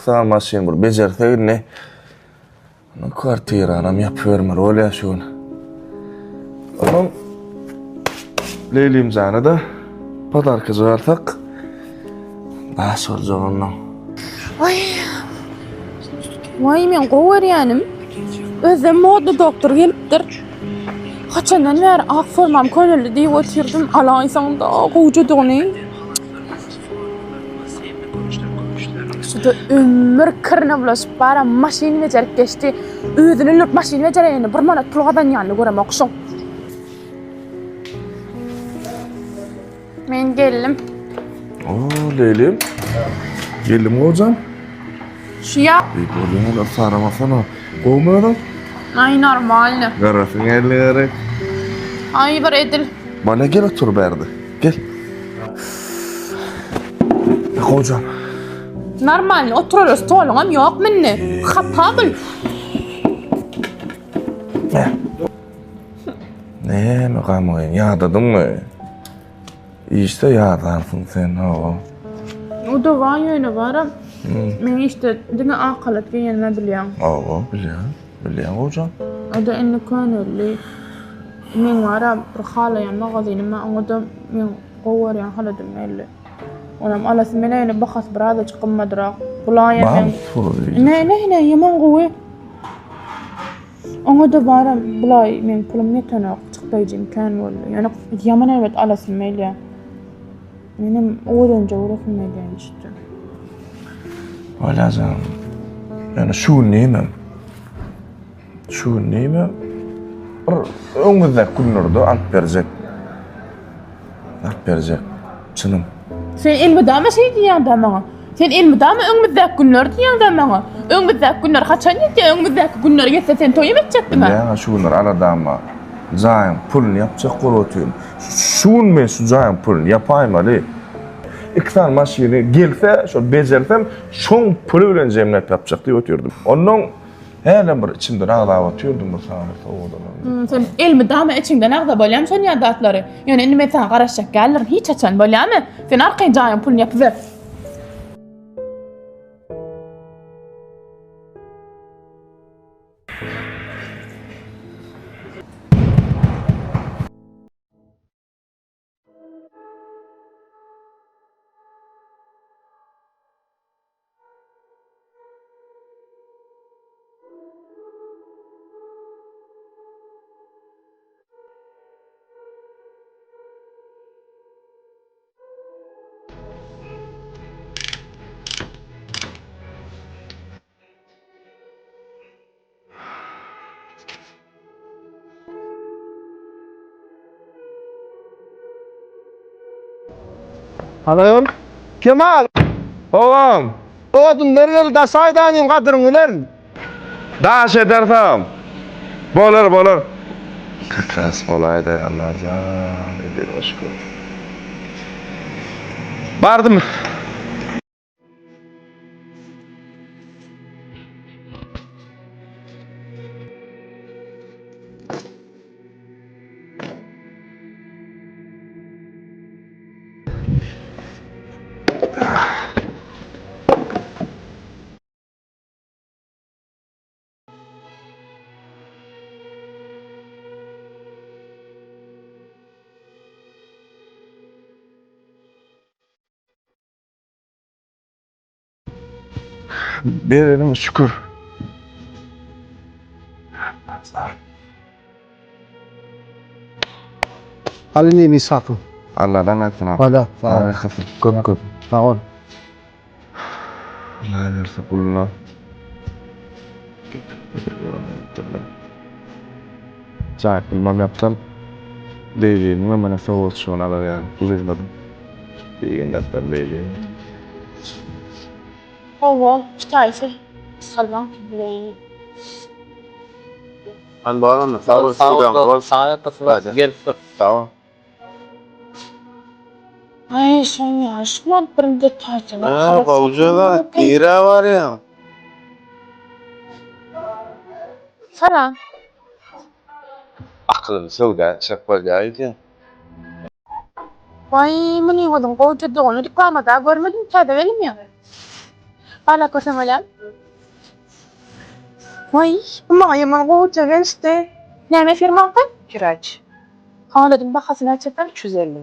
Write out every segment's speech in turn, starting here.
iktan maşin bir bejerse ne? Onu kvartiranam yapıvermer ol ya şunu. Onun Leylim zana da padarka zartak daha soracağım ondan. Vay men gowerýanym. Özüm modda doktor gelipdir. Haçandan beri ak formam könüllü diýip otyrdım. Alaýsaň da gowja dony. Şurada ömür kırına bulaşıp bara maşin bejerip geçti. Özüne lüp maşin bejereyini bir manat pulgadan ýanly görem okşaň. Men geldim. Oo Leylim. Geldim hocam. Şuya. Bolýan da saramasana. Gowmadan. Ay normal. Garafyň elleri. Ay bir edil. Bana gel otur berdi. Gel. Hocam. Normal otururuz toluğum yok minni. Kapabıl. Ne mi kamayın? Yadadın mı? İşte yadarsın sen o. O da var yöne varım. Men işte dine akalat gelme bilýän. Oo biliyorum. Biliyorum hocam. O da enli könüllü. Men varam bir halayan magazynyma oňa da men gowaryan haladım elli. Onam alasy mene bakas biraz da çykmadyrak. Bulaýa men. Ne ýaman gowy. Oňa da baram bulay men pulum ýetenek çykdyjy imkan boldy. Ýani ýaman elbet alasy mele. Menim oýlanja öwrüsüm medýän işte. Olazam. Yani şu neyim? Şu neyim? Öňümizde günlerde alıp berjek. Alıp berjek. Çynım. Sen ilmidama şey diýän da maňa. Sen ilmidama öňümizde günler diýän da maňa. Öňümizde günler haçan ýetdi? Öňümizde günler ýetse sen toýum etjekdiňmi? Ya şu günler aladama. Zaýym pulny yapjak bolotyn. Şuň men şu zaýym pulny yapaýym ali. İktan maşini gelse, şol bejersem, şoň puly bilen jemlet yapjak diýip otyrdım. Ondan hele bir içimde nagda otyrdım bu saat. Sen ilmidama içiňde nagda bolýam şol ýadatlary. Ýöne indi men sana garaşjak geldim hiç açan bolýarmy? Sen arkaň jaýym pulny yapyp Halayım. Kemal. Oğlum, Oğlum nerede da saydanın kadrını verin. daş edersem. Bolar. Kıkras olaydı Allah'can. Edir aşkım. Bardım. Berelim şükür. Halini misafir. Allah'dan etsin abi. Hala. Sağ ol. Köp. Sağ ol. Allah verse kuluna. Çay bilmem yapsam. Değilim ama bana soğuk şu an alır yani. Kullanmadım. Bir gün yaptım değilim. هو تعرفي صلاة Ben bağlanma. Sağ ol. Sağa tıkla. Gel. Tamam. Ay sen ya şuman birinde taşın. Kavcılar. İra var ya. Salam. Aklım sılga. Çakbar gayet ya. Vay meni odun koca doğunu reklama da görmedim tadı verim ya. Hala koşam öyle. Vay, ama yaman koca gelişti. Neme firman kan? Kiraç. Haladım bakasını açıdan. 350.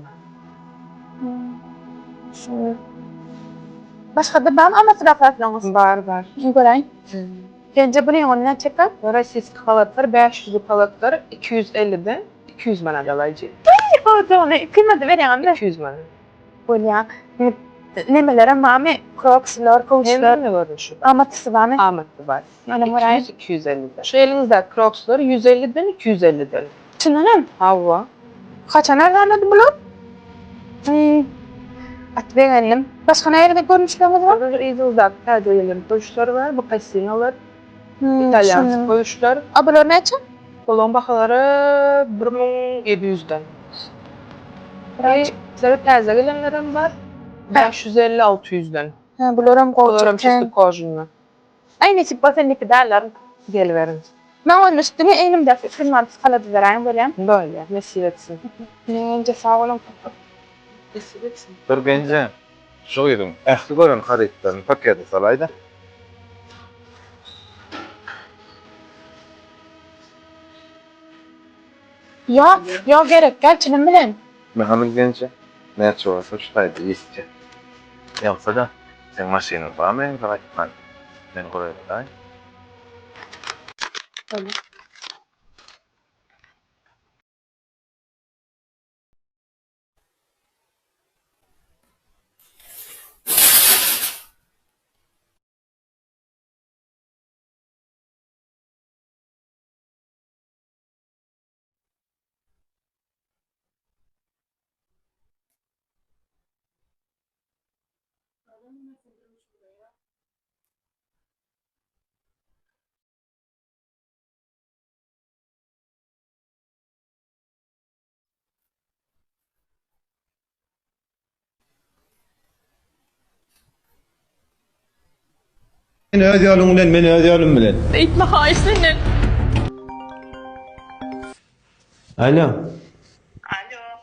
Başka da ben ama sıraflarınız. Var. Göreyim. Bence buraya onu ne çeker? Rossiyski palatlar 500 palatlar 250'den 200 manat alaycı. Hadi onu kıymadı vereyim de. 200 manat. Böyle ya. Nemeler ama Crocs'lar, Coach'lar. Hem ne var şu? Amatısı var mı? Ahmet'te var. Öyle var ay. 200-250'den. Şu elinizde Crocs'lar 150'den 250'den. Çınanım. Havva. Kaça nereden anladın bunu? At verelim. Başka nerede görmüşlerimiz var? Burada İzil'de perdeleri, duşları var. Bu kasinolar, İtalyan koyuşlar. Abiler ne için? Kolon bakaları 1700'den. Sizlere terze gelenlerim var. 550-600'den. Ha, bularım Kolorum koçuk. çizdi kojunu. Aynı tip basenlik derler. Geliverin. Ben onun üstüne elimde firman skaladı vereyim böyle. Böyle. Mesih etsin. Önce sağ olun. Mesih etsin. Bir gence. Şu yedim. Ehli görün haritlerini pakete salaydı. Ya gerek gel çinim bilen. Mehalin gence. Ne çoğursa şu haydi iyice. Yoksa da sen maşinin var mı? Ben koyayım da. Meni ödüyorum bilen, meni ödüyorum bilen. İtme haişliğinin. Alo.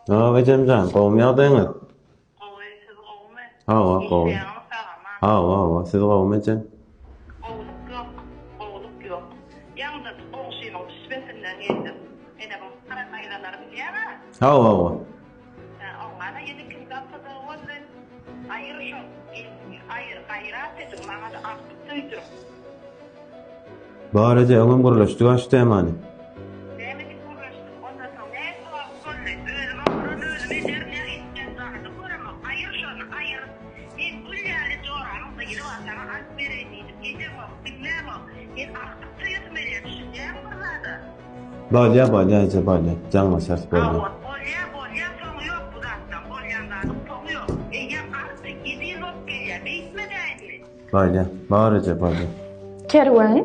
Alo, Ha, becemcan, kovum yağdayınız. siz kovma. Ha, kovum. İşlerini sağlama. Ha, siz kovum için. Oğluk yok. Yalnız o şeyin o süsbesinden yedim. Bu para sayılanları biliyor musun? Ha. Onlara yedi kim kapıda oldu. Ayır şu. Ayırat dedim. Bana da artık duydum. Bağırıca, onun kuruluştu, açtı emani. Demedik uğraştım. Ondan sonra ne var? Ölüm oğlum ölüm eder. Ne gitsen zararlı kuramam. Ayır şunu ayır. Ben bu yerli doğranım da yine var sana az vereydim. Gece var bilmem o. Ben artık tıyatmaya düşüneceğim burada. Balya, canma sert böyle. Bolya sonu yok bu zaten. Bolyanların sonu yok. Eğer artık 7 yıl olup geliyor. Bitmedi mi? Bağırıca. Kervan.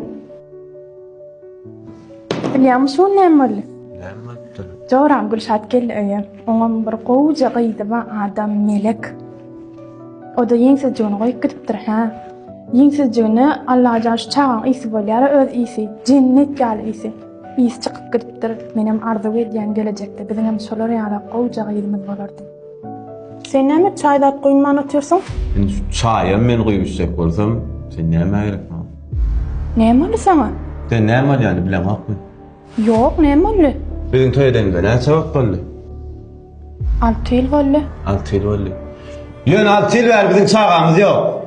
Biliyor musun ne emrli? Joran Gülşat geldi öyle. Onun bir koca kıydı adam melek. O da yengsiz cunu koyup gidiptir ha. Yengsiz cunu Allah caş çağın iyisi bolyara öz iyisi. Cennet gal iyisi. İyisi çıkıp gidiptir. Benim arzu ediyen gelecekte. Bizim hem solar yara koca kıydımız olurdu. Sen ne mi çayda koyunman otuyorsun? Şimdi şu çayı ben koyup olsam, sen ne gerek? Ne emrli sana? Sen ne yani bilemem mi? Yok ne emrli? Bizim toydan gelen çabuk oldu. 6 yıl oldu. 6 yıl oldu. Yön 6 yıl ver, bizim çağımız yok.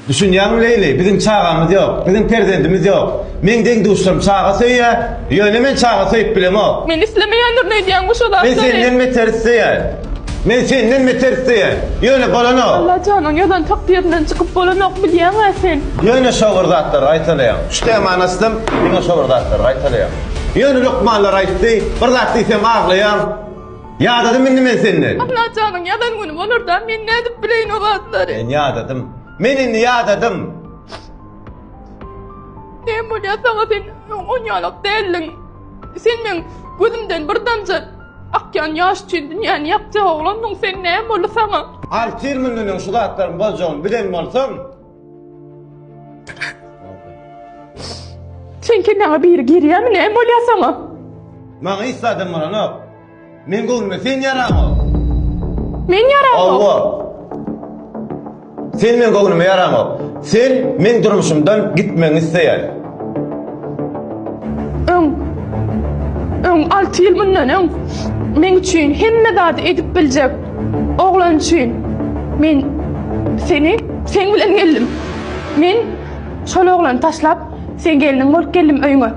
Düşün yanım Leyli, bizim çağımız yok. Bizim prezidentimiz yok. Men den duşlarım çağa söyle. Yönü men çağa söyleyip bilem o. Men islemeyendir ne diyen kuş olar. Men senden metersiyen. Yönü bolan o. Allah canın yadan takdirinden çıkıp bolanok biliyen sen. Yönü şovurdatlar aytalayam. Şute manastım, yönü şovurdatlar aytalayam. Yönü lokmanlar aytdı, bir zattıysam ağlayan. Ya dedim men senden. Allah canın yadan günüm olur da men ne edip bileyin o vaatları. Ben ya dedim. Menin ya dedim. Ne böyle sana sen 10 yıllık değildin. Sen men gözümden bir damcı akyan yaş çildin yani yapacağı oğlandın sen ne böyle sana. 6 yıl mendinin şu zatlarım bozuğum bilen olsam. Sen kendine bir geriye mi ne böyle sana? Bana istedim bana. Men gülme sen yaramı. Men yaramı. Allah. Sen men gülme yaramı. Sen men durmuşumdan gitmeni isleýär. Öň 6 ýyl bundan men üçin hemme zady edip biljek oglan üçin men sen bilen geldim. Men şol oglany taşlap sen geldiň bolup geldim öýüňe.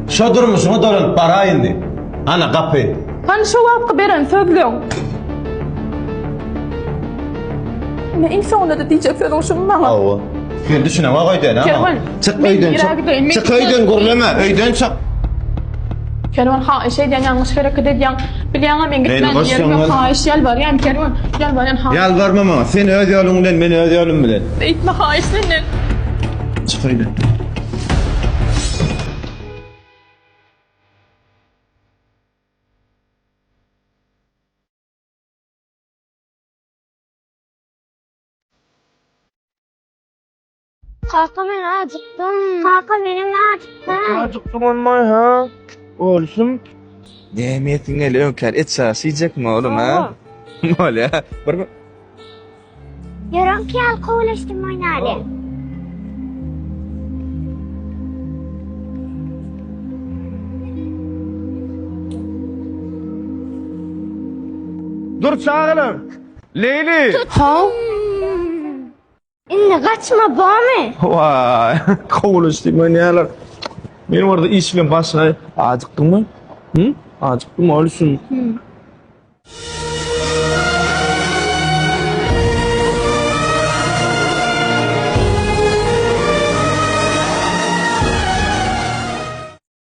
Şo durmuşuňa dolanyp bara indi. Ana gapy. Hani şu wagtga beren sözlüň. Men iň soňunda da diýjek sözüň şunu maňa. Awa. Sen düşüne wa goýdan ama. Kerman, Çık men öýden ýüregi doýum, çık. men Çık öýden gurlama, öýden çık. Kerman ha şeyden ýalňyş hareket edýän. Bilýäňa men gitmän hoş ýerime ýalňyş. ha iş ýalbarýan Kerman. Ýalbarýan ha. Ýalbarma maňa. Sen öz ýoluň bilen, men öz ýolum bilen. Eýtme ha işlenen. Çık öýden. Kaka ben acıktım. Kaka benim acıktım. Acıktım olmay ha. Olsun. Yemetin ele önkar et sası yiyecek mi oğlum ha? Mol ya. Bir Yarın ki alkol içtim oynarım. dur çağırın. Leyli. Ha? İnne kaçma bana. Vay. Kovuluştum oynayalar. Benim orada iş bilen başına acıktın mı? Hı? Acıktım olsun.